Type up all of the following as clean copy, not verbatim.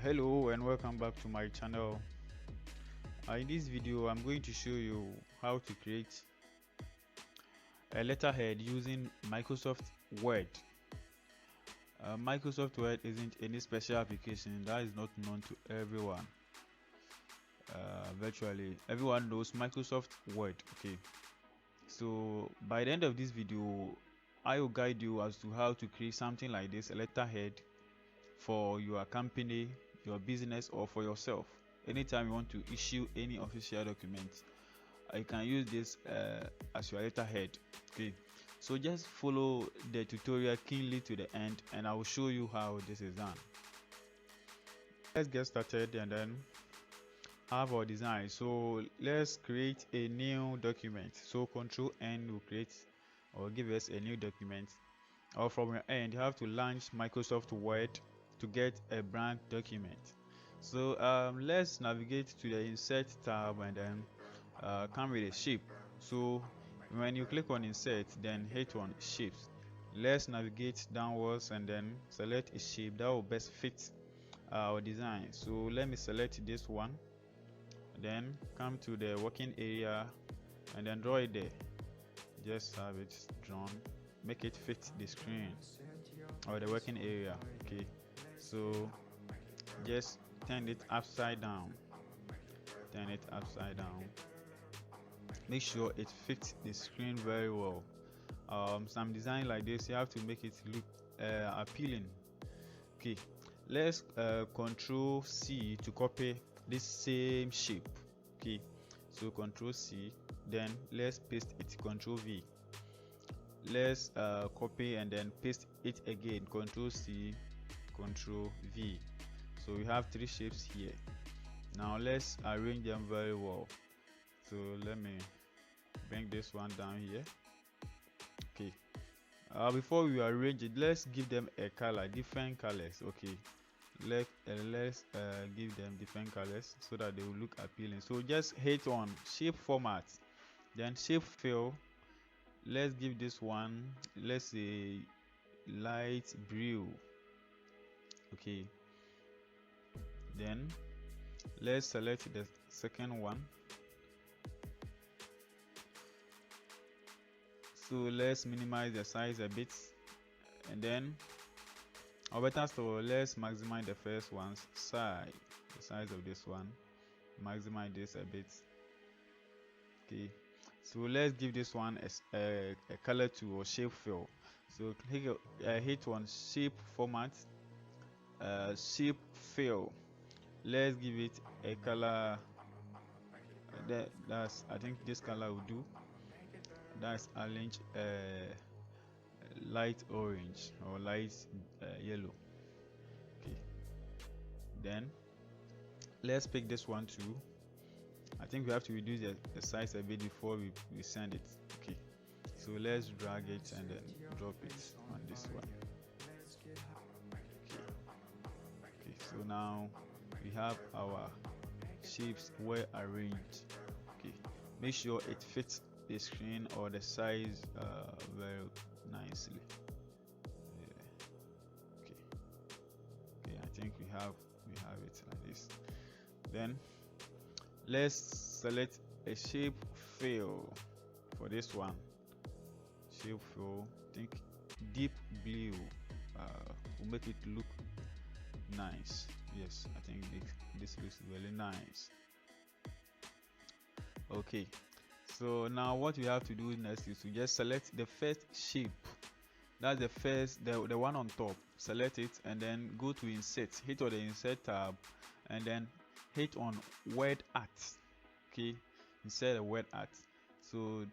Hello and welcome back to my channel. In this video I'm going to show you how to create a letterhead using Microsoft Word. Microsoft Word isn't any special application that is not known to everyone. Virtually everyone knows Microsoft Word. Okay, so by the end of this video I will guide you as to how to create something like this, a letterhead for your company, your business, or for yourself. Anytime you want to issue any official document, you can use this as your letterhead. Okay, so just follow the tutorial keenly to the end and I will show you how this is done. Let's get started and then have our design. So let's create a new document. So Control N will create or give us a new document, or from your end you have to launch Microsoft Word to get a blank document. So let's navigate to the Insert tab and then come with a shape. So when you click on Insert, then hit on Shapes. Let's navigate downwards and then select a shape that will best fit our design. So let me select this one, then come to the working area and then draw it there. Just have it drawn, make it fit the screen or the working area. Okay, so just turn it upside down, make sure it fits the screen very well. Some design like this you have to make it look appealing. Okay, let's Control C to copy this same shape. Okay, so Control C, then let's paste it, Control V. Let's copy and then paste it again, Control C, Control V. So we have three shapes here. Now let's arrange them very well. So let me bring this one down here. Okay, before we arrange it, let's give them a color, different colors. Okay, let's give them different colors so that they will look appealing. So just hit on shape format, then shape fill. Let's give this one, let's say light blue. Okay, then let's select the second one. So let's minimize the size a bit, and then or better still, let's maximize the first one's size, the size of this one, maximize this a bit. Okay, so let's give this one a color to or shape fill. So hit on shape format, shape fill. Let's give it a color that's, I think this color will do. That's orange, light orange or light yellow. Okay, then let's pick this one too. I think we have to reduce the size a bit before we send it. Okay, so let's drag it and then drop it on this one. Okay, so now we have our shapes well arranged. Okay, make sure it fits the screen or the size very nicely. Yeah. Okay, I think we have it like this. Then let's select a shape fill for this one. Shape fill, think deep blue will make it look nice. Yes, I think this looks really nice. Okay, so now what we have to do next is to just select the first shape. That's the one on top. Select it and then go to Insert, hit on the Insert tab and then hit on Word Art. Okay, insert a Word Art. So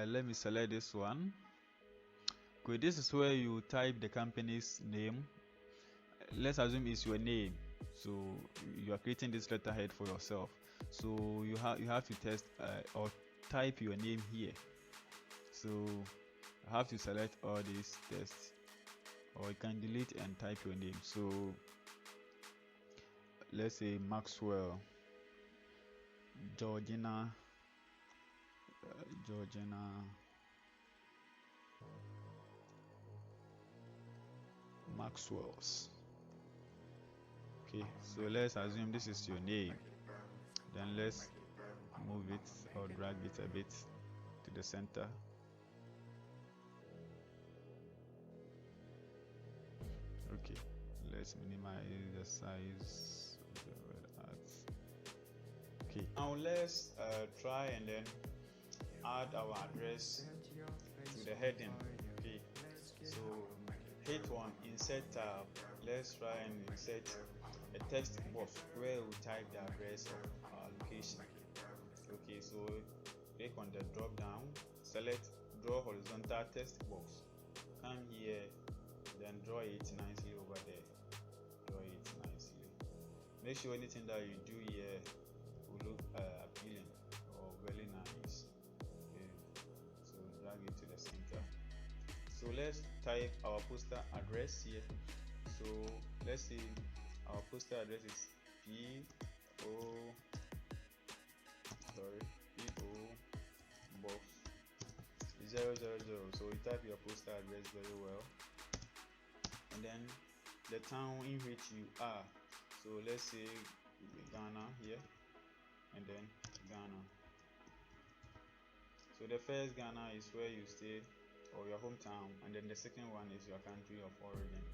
let me select this one. Okay, this is where you type the company's name. Let's assume it's your name, so you are creating this letterhead for yourself. So you have to test or type your name here. So I have to select all these tests, or you can delete and type your name. So let's say Maxwell Georgina Maxwell's. Okay, so let's assume this is your name. Then let's move it or drag it a bit to the center. Okay, let's minimize the size of the red arts. Okay, now let's try and then add our address to the heading. Okay, so hit on insert tab. Let's try and insert a text box where we type the address of our location. Okay, so click on the drop down, select draw horizontal text box, come here, then draw it nicely over there. Draw it nicely. Make sure anything that you do here will look appealing or very nice. Okay, so drag it to the center. So let's type our postal address here. So let's see, our postal address is PO box 000. So you type your postal address very well, and then the town in which you are. So let's say Ghana here, and then Ghana. So the first Ghana is where you stay or your hometown, and then the second one is your country of origin.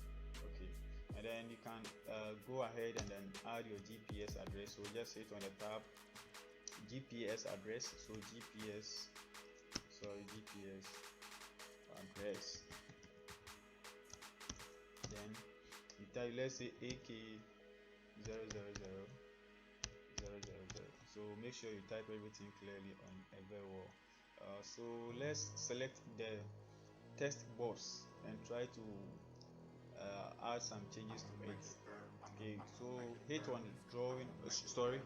Okay, and then you can go ahead and then add your GPS address. So just hit on the tab GPS address. So GPS address, then you type, let's say AK 000 000. So make sure you type everything clearly on a very well. So let's select the text box and try to add some changes to it. Okay, so hit on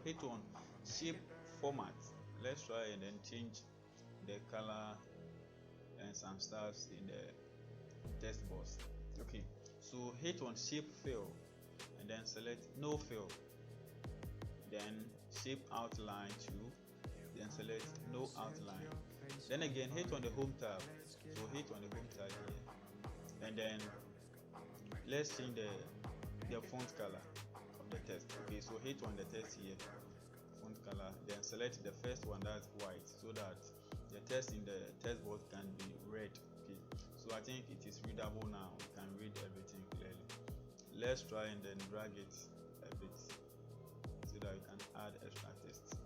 hit on shape format. Let's try and then change the color and some stuffs in the text box. Okay, so hit on shape fill and then select no fill, then shape outline too, then select no outline. Then again hit on the home tab. So hit on the home tab here, and then let's change the font color of the text. Okay, so hit on the text here, font color, then select the first one that's white, so that the text in the text box can be red. Okay, so I think it is readable now. You can read everything clearly. Let's try and then drag it a bit so that you can add extra text.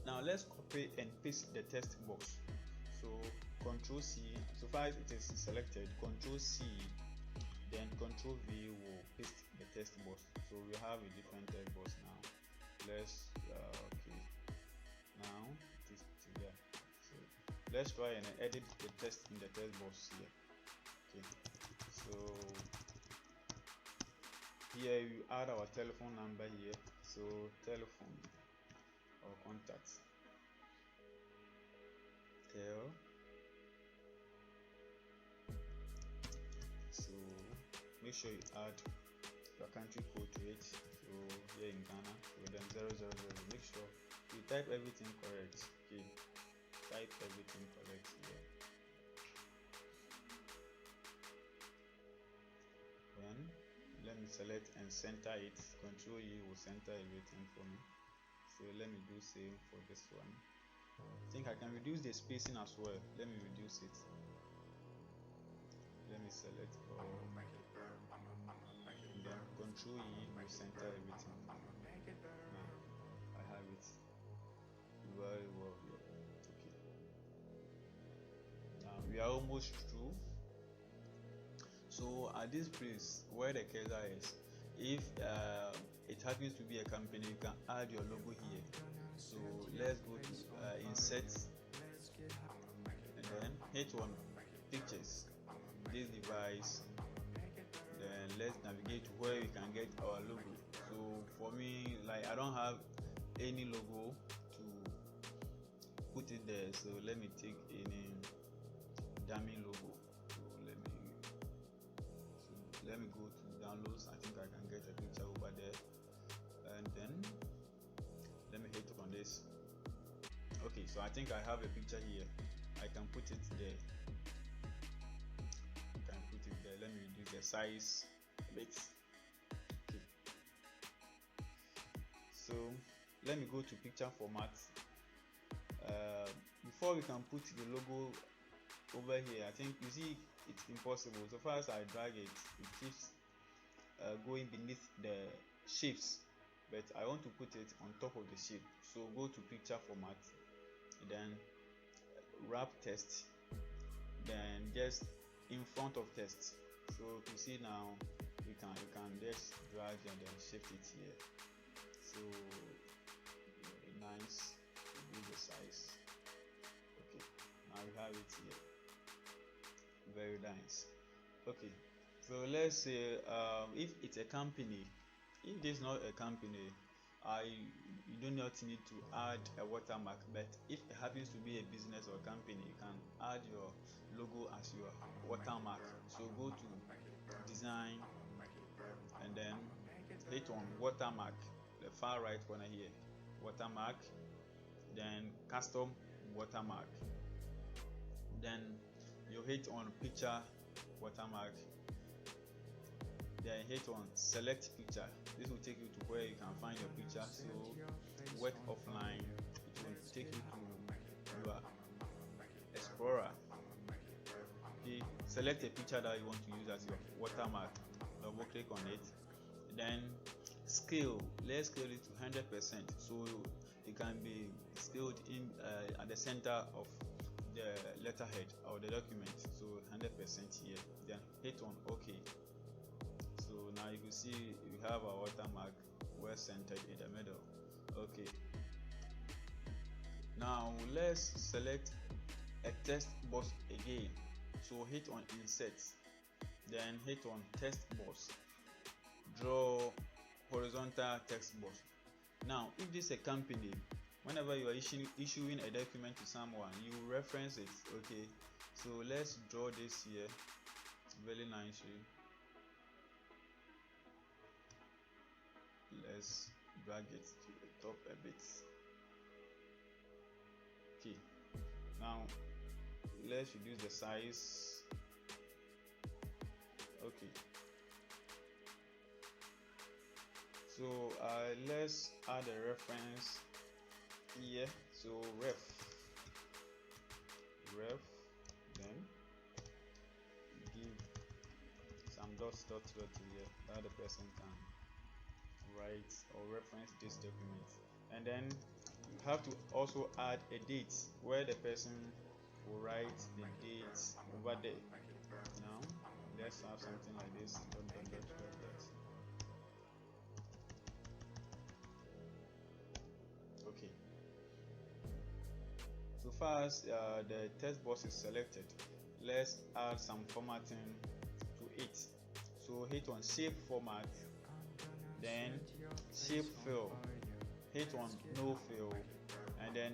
Now let's copy and paste the text box. So Ctrl C, so far it is selected, Ctrl C, then Ctrl V will paste the text box. So we have a different text box now. Let's okay, now it is there. So let's try and edit the text in the text box here. Okay, so here you add our telephone number here. So telephone or contacts, so make sure you add your country code to it. So here in Ghana, so then 000. Make sure you type everything correct. Okay, type everything correct here. Then let me select and center it. Control E will center everything for me. So let me do same for this one. I think I can reduce the spacing as well. Let me reduce it. Let me select all, and then Control E will center everything. Now I have it very well here. Okay, now we are almost through. So at this place where the cursor is, if it happens to be a company, you can add your logo here. So let's go to insert, and then hit on pictures, this device, then let's navigate to where we can get our logo. So for me, like I don't have any logo to put it there, so let me take any dummy logo. Let me go to downloads. I think I can get a picture over there, and then let me hit on this. Okay, so I think I have a picture here. I can put it there. Let me reduce the size a bit. Okay, let me go to picture format. Before we can put the logo over here, I think you see it's impossible. So far as I drag it, it keeps going beneath the shapes, but I want to put it on top of the shape. So go to picture format, then wrap text, then just in front of text. So you see now, you can just drag and then shift it here. So nice, reduce the size. Okay, now we have it here. Very nice. Okay, so let's say if it's a company, if this is not a company, you do not need to add a watermark, but if it happens to be a business or company, you can add your logo as your watermark. So go to design and then hit on watermark, the far right corner here, watermark, then custom watermark, then you hit on picture watermark, then hit on select picture. This will take you to where you can find your picture. So work offline, it will take you to your explorer. Okay, select a picture that you want to use as your watermark, double click on it, then scale, let's scale it to 100%, so it can be scaled in at the center of the letterhead or the document. So 100% here, then hit on OK. So now you can see we have our watermark well centered in the middle. Okay, now let's select a text box again. So hit on insert, then hit on text box, draw horizontal text box. Now if this is a company, whenever you are issuing a document to someone, you reference it. Okay, so let's draw this here very nicely. Let's drag it to the top a bit. Okay, now let's reduce the size. Okay, so let's add a reference here. So ref, then give some dots here that the person can write or reference this document, and then you have to also add a date where the person will write the dates over there. Now let's have something like this. Okay, so far as the text box is selected, let's add some formatting to it. So hit on shape format, then shape fill, hit on no fill, and then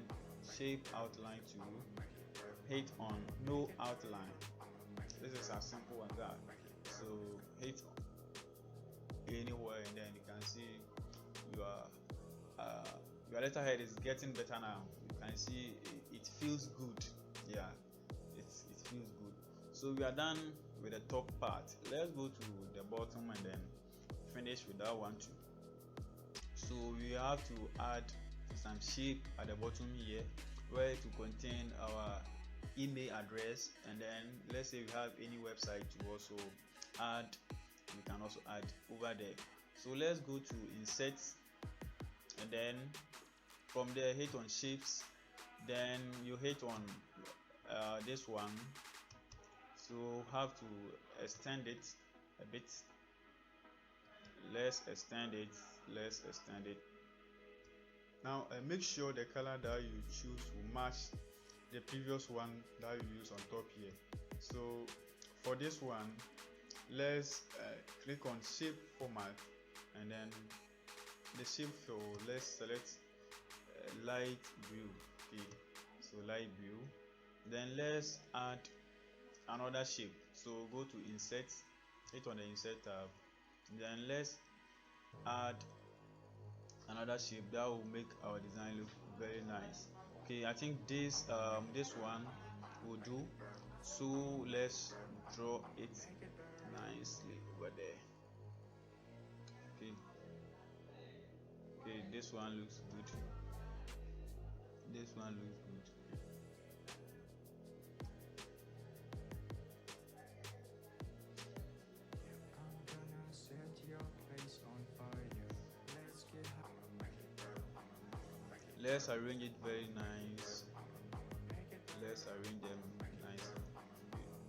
shape outline to hit on no outline. This is as simple as that. So hit anywhere, and then you can see your letterhead is getting better now. You can see it feels good. Yeah, it feels good. So we are done with the top part. Let's go to the bottom and then finish with that one too. So we have to add some shape at the bottom here where to contain our email address, and then let's say we have any website to also add, we can also add over there. So let's go to insert, and then from there hit on shapes, then you hit on this one. So have to extend it a bit. Let's extend it. Now make sure the color that you choose will match the previous one that you use on top here. So for this one, let's click on shape format, and then the shape fill, let's select light blue. Okay, so light blue, then let's add another shape. So go to insert, hit on the insert tab, then let's add another shape that will make our design look very nice. Okay, I think this one will do. So let's draw it nicely over there. Okay, this one looks good. This one looks good. Let's arrange it very nice. Let's arrange them nicely.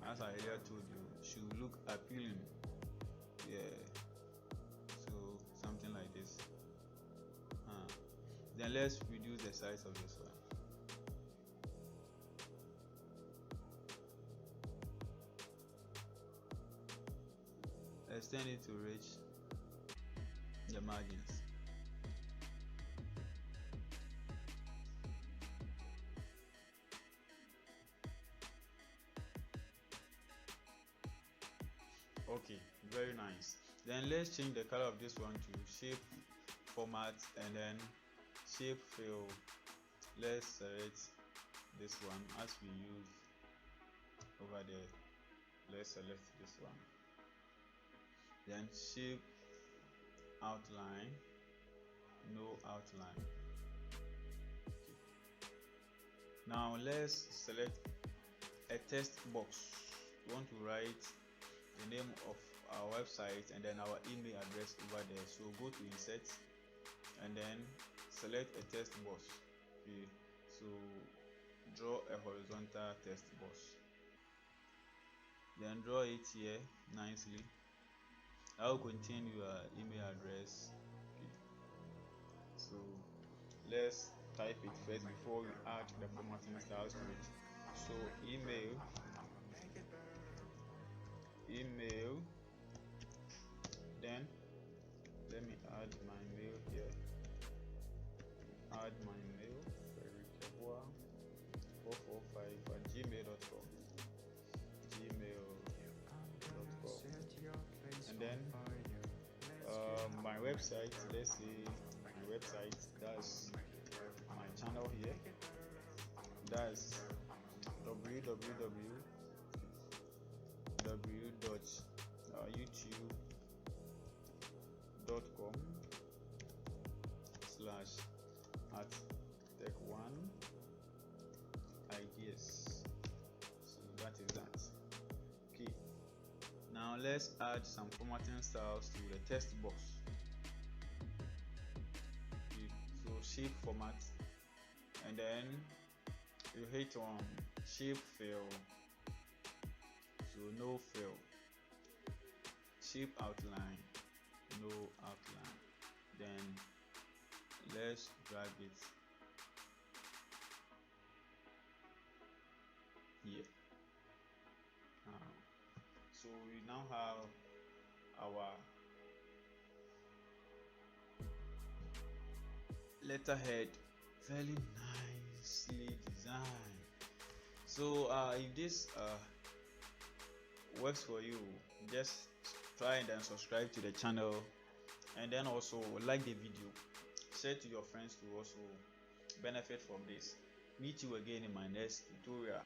As I earlier told you, should look appealing. Yeah. So something like this. Then let's reduce the size of this one. Extend it to reach the margins. Okay, very nice. Then let's change the color of this one to shape format and then shape fill. Let's select this one as we use over there. Let's select this one. Then shape outline, no outline. Okay. Now let's select a text box. We want to write the name of our website and then our email address over there. So go to insert and then select a text box. Okay, so draw a horizontal text box, then draw it here nicely. I will contain your email address. Okay, so let's type it first before we add the formatting styles to it. So email, then let me add my mail here. Add my mail, 445@gmail.com. And then my website, let's say my website, that's my channel here, that's www.youtube.com/@tech1ideas. So that is that. Okay, now let's add some formatting styles to the text box. Okay, so shape format and then you hit on shape fill, so no fill. Shape outline, no outline. Then let's drag it here. So we now have our letterhead very nicely designed. So if this works for you, just try and then subscribe to the channel and then also like the video, share to your friends to also benefit from this. Meet you again in my next tutorial.